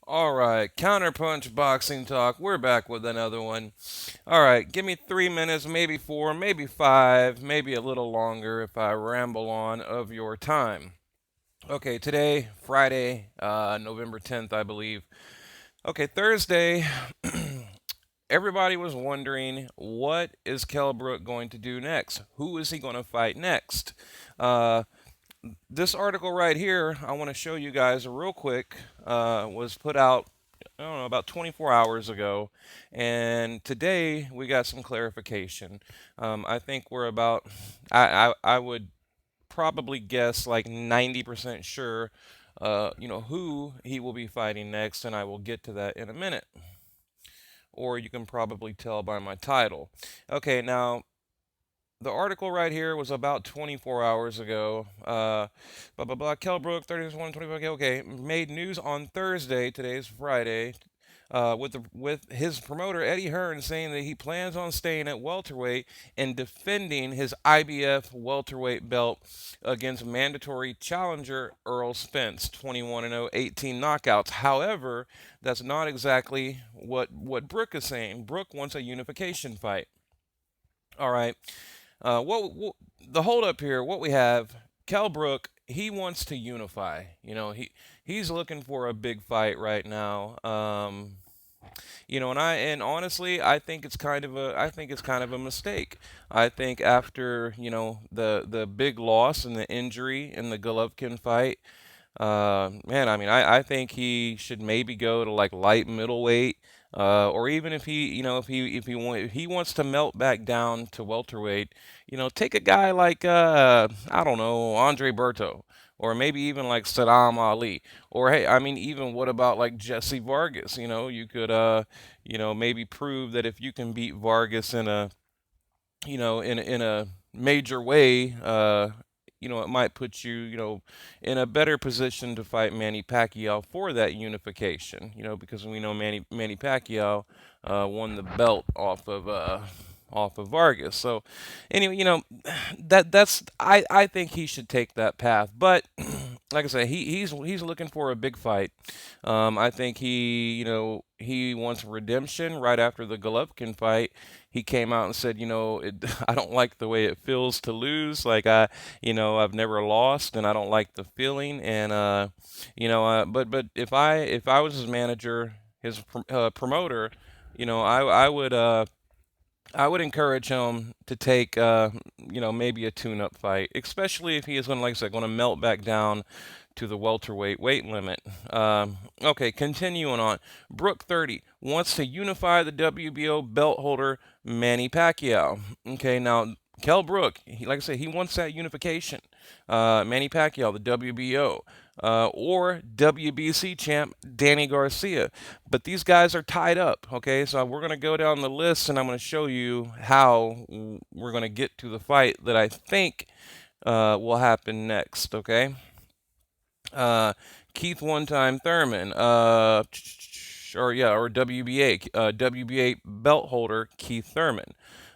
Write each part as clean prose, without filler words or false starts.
All right, Counterpunch Boxing Talk. We're back with another one. All right, give me 3 minutes, maybe four, maybe five, maybe a little longer if I ramble on of your time. Okay, today, Friday, November 10th, I believe. Okay, Thursday, everybody was wondering what is Kelbrook going to do next? Who is he going to fight next? Uh, this article right here, I want to show you guys real quick, was put out, I don't know, about 24 hours ago. And today we got some clarification. I think we're about, I would probably guess like 90% sure, who he will be fighting next. And I will get to that in a minute. Or you can probably tell by my title. Okay, now the article right here was about 24 hours ago. Blah blah blah. Kelbrook, 31, 25. Okay, okay, made news on Thursday. Today's Friday. With his promoter Eddie Hearns saying that he plans on staying at welterweight and defending his IBF welterweight belt against mandatory challenger Errol Spence, 21-0, 18 knockouts. However, that's not exactly what Brook is saying. Brook wants a unification fight. All right. What the hold up here? What we have, Kelbrook. He wants to unify. He's looking for a big fight right now. And honestly, I think it's kind of a mistake. I think after the big loss and the injury in the Golovkin fight, man, I mean, I think he should maybe go to like light middleweight, or even if if he wants to melt back down to welterweight, take a guy like I don't know, Andre Berto, or maybe even like Saddam Ali, or hey, I mean, even what about like Jesse Vargas? You could maybe prove that if you can beat Vargas in a in a major way, it might put you, in a better position to fight Manny Pacquiao for that unification. Because we know Manny Pacquiao won the belt off of Vargas. So anyway, I think he should take that path. But like I said, he's looking for a big fight. I think he wants redemption right after the Golovkin fight. He came out and said, I don't like the way it feels to lose. Like I've never lost, and I don't like the feeling. And but if I was his manager, his promoter, I would encourage him to take, maybe a tune-up fight, especially if he is going to, like I said, going to melt back down to the welterweight weight limit. Okay, continuing on. Brook 30 wants to unify the WBO belt holder Manny Pacquiao. Okay, now Kelbrook, like I said, he wants that unification. Manny Pacquiao, the WBO, or WBC champ Danny Garcia. But these guys are tied up. Okay, so we're gonna go down the list, and I'm gonna show you how we're gonna get to the fight that I think will happen next. Okay. uh, Keith One Time Thurman, or WBA, WBA belt holder Keith Thurman.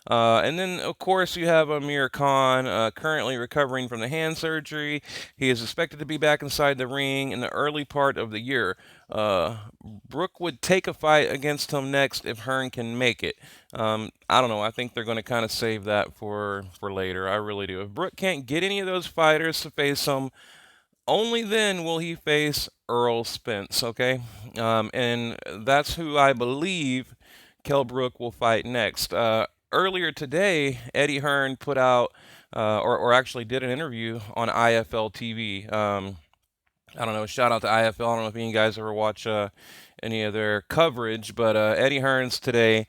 And then, of course, you have Amir Khan, currently recovering from the hand surgery. He is expected to be back inside the ring in the early part of the year. Brook would take a fight against him next if Hearn can make it. I don't know. I think they're going to kind of save that for later. I really do. If Brook can't get any of those fighters to face him, only then will he face Errol Spence, okay? And that's who I believe Kelbrook will fight next. Earlier today, Eddie Hearn put out, or actually did an interview on IFL TV. I don't know, shout out to IFL. I don't know if any of you guys ever watch any of their coverage, but Eddie Hearns today,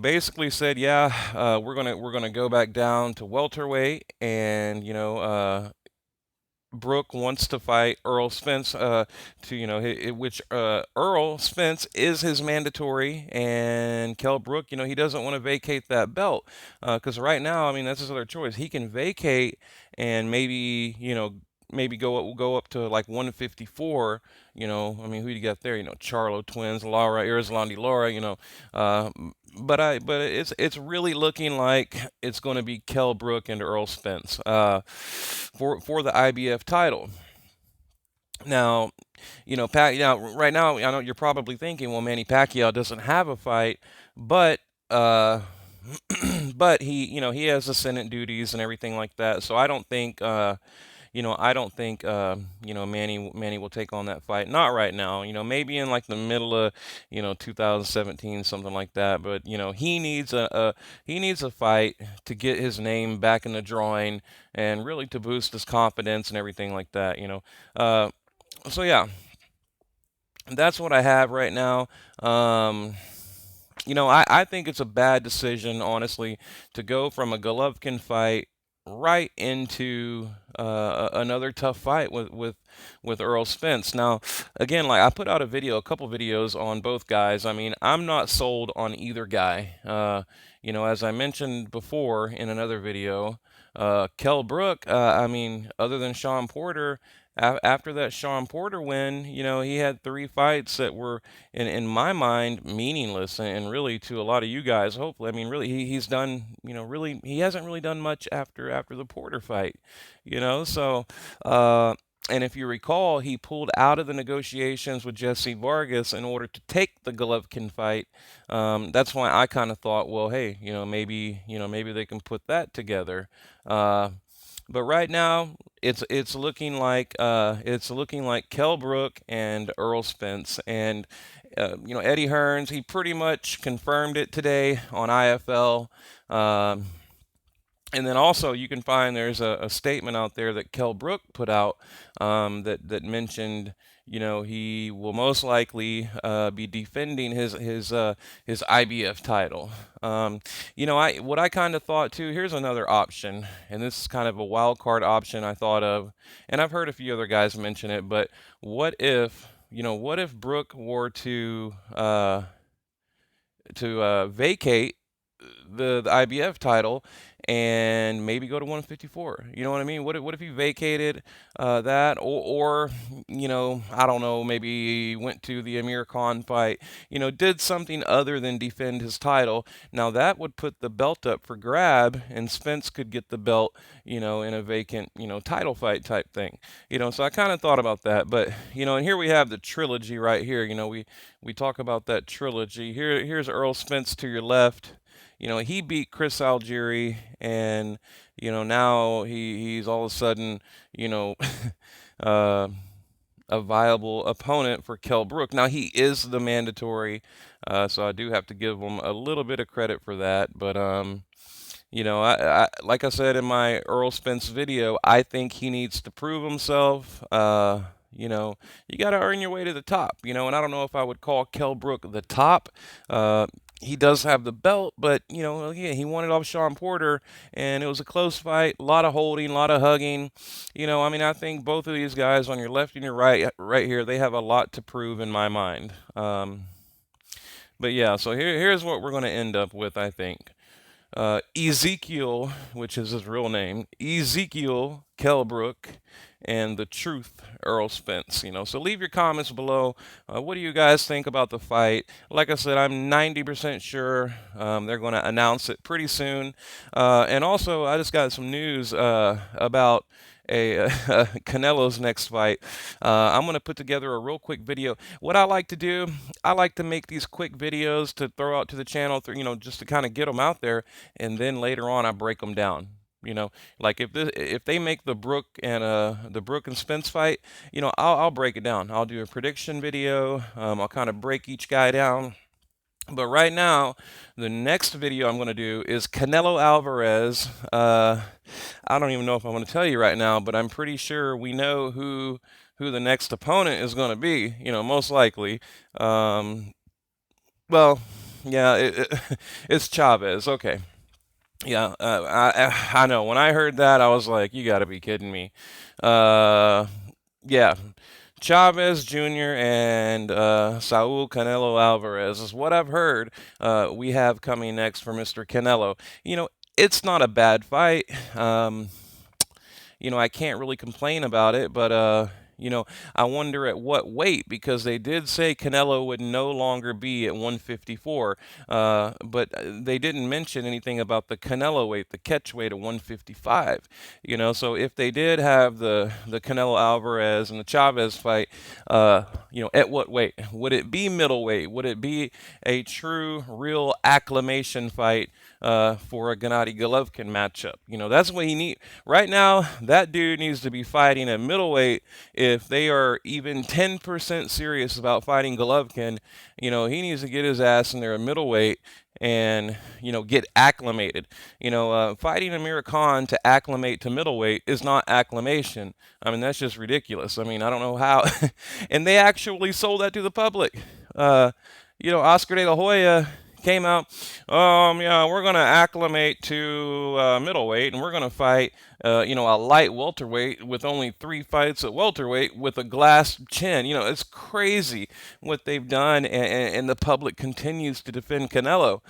basically said, yeah, we're gonna go back down to welterweight, and Brook wants to fight Earl Spence, which Earl Spence is his mandatory, and Kell Brook, he doesn't want to vacate that belt, because right now, I mean, that's his other choice. He can vacate and maybe, maybe go up to like 154. I mean, who do you got there? Charlo twins, Laura, Irizlandi Laura. Uh, but it's really looking like it's going to be Kell Brook and Earl Spence, for the IBF title. Now, Right now, I know you're probably thinking, well, Manny Pacquiao doesn't have a fight, but uh, but he has ascendant duties and everything like that. So I don't think Manny will take on that fight. Not right now. Maybe in like the middle of 2017, something like that. But he needs a fight to get his name back in the drawing and really to boost his confidence and everything like that. So yeah, that's what I have right now. Um, I think it's a bad decision, honestly, to go from a Golovkin fight right into another tough fight with Errol Spence. Now, again, like I put out a couple videos on both guys. I mean, I'm not sold on either guy. As I mentioned before in another video, Kelbrook, I mean, other than Sean Porter, after that Sean Porter win, he had three fights that were, in my mind, meaningless, and really to a lot of you guys, hopefully. I mean, really, he's done, really, he hasn't really done much after the Porter fight, So, and if you recall, he pulled out of the negotiations with Jesse Vargas in order to take the Golovkin fight. That's why I kind of thought, well, hey, maybe they can put that together. But right now, it's looking like Kelbrook and Earl Spence, and Eddie Hearns. He pretty much confirmed it today on IFL. Um, and then also you can find there's a statement out there that Kelbrook put out, that mentioned, he will most likely be defending his IBF title. What I kind of thought too. Here's another option, and this is kind of a wild card option I thought of, and I've heard a few other guys mention it. But what if Brook were to vacate the IBF title and maybe go to 154? You know what I mean? What if he vacated that, or I don't know, maybe went to the Amir Khan fight, did something other than defend his title. Now that would put the belt up for grab, and Spence could get the belt, in a vacant, title fight type thing. So I kind of thought about that, but and here we have the trilogy right here. We talk about that trilogy. Here's Earl Spence to your left. He beat Chris Algieri, and now he's all of a sudden, uh, a viable opponent for Kell Brook. Now he is the mandatory, so I do have to give him a little bit of credit for that. But like I said in my Earl Spence video, I think he needs to prove himself. You got to earn your way to the top, and I don't know if I would call Kell Brook the top. He does have the belt, but again, he won it off Sean Porter, and it was a close fight. A lot of holding, a lot of hugging. I mean, I think both of these guys on your left and your right here, they have a lot to prove in my mind. But yeah, so here's what we're going to end up with, I think. Ezekiel, which is his real name, Ezekiel Kelbrook, and the truth, Errol Spence. So leave your comments below. What do you guys think about the fight? Like I said, I'm 90% sure they're going to announce it pretty soon. And also, I just got some news about Canelo's next fight. I'm going to put together a real quick video. What I like to do, I like to make these quick videos to throw out to the channel, just to kind of get them out there, and then later on I break them down. Like if they make the Brook and Spence fight, I'll break it down. I'll do a prediction video. I'll kind of break each guy down. But right now, the next video I'm going to do is Canelo Alvarez. I don't even know if I'm going to tell you right now, but I'm pretty sure we know who the next opponent is going to be. Most likely. Well, yeah, it's Chavez. Okay. Yeah, I know. When I heard that, I was like, you got to be kidding me. Yeah, Chavez Jr. and Saul Canelo Alvarez is what I've heard we have coming next for Mr. Canelo. It's not a bad fight. I can't really complain about it, but I wonder at what weight, because they did say Canelo would no longer be at 154, but they didn't mention anything about the Canelo weight, the catch weight of 155. So if they did have the Canelo Alvarez and the Chavez fight, at what weight? Would it be middleweight? Would it be a true, real acclamation fight for a Gennady Golovkin matchup? That's what he need right now. That dude needs to be fighting at middleweight if they are even 10% serious about fighting Golovkin. He needs to get his ass in there at middleweight and get acclimated. Fighting Amir Khan to acclimate to middleweight is not acclimation. I mean, that's just ridiculous. I mean, I don't know how. And they actually sold that to the public. Oscar De La Hoya came out, yeah, we're going to acclimate to middleweight, and we're going to fight, a light welterweight with only 3 fights at welterweight with a glass chin. It's crazy what they've done, and the public continues to defend Canelo.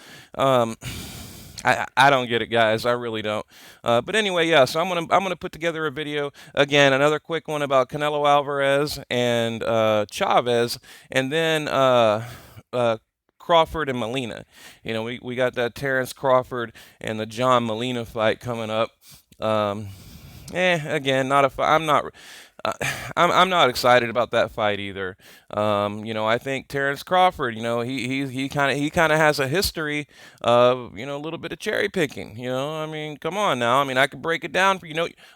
I don't get it, guys. I really don't. But anyway, yeah. So I'm gonna put together a video again, another quick one about Canelo Alvarez and Chavez, and then Crawford and Molina. We got that Terrence Crawford and the John Molina fight coming up. Again, not a fight. Uh, I'm not excited about that fight either. I think Terrence Crawford, he kind of has a history of a little bit of cherry picking. I mean, come on now. I mean, I can break it down for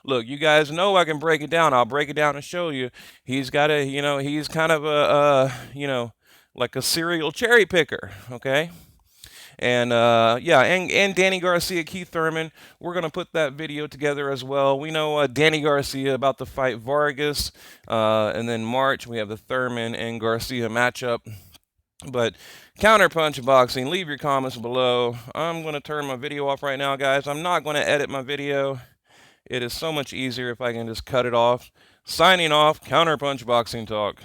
Look, you guys know I can break it down. I'll break it down and show you. He's got he's kind of like a serial cherry picker. Okay. And yeah, and Danny Garcia, Keith Thurman. We're gonna put that video together as well. We know Danny Garcia about to fight Vargas, and then March we have the Thurman and Garcia matchup. But Counterpunch Boxing, leave your comments below. I'm gonna turn my video off right now, guys. I'm not gonna edit my video. It is so much easier if I can just cut it off. Signing off, Counterpunch Boxing Talk.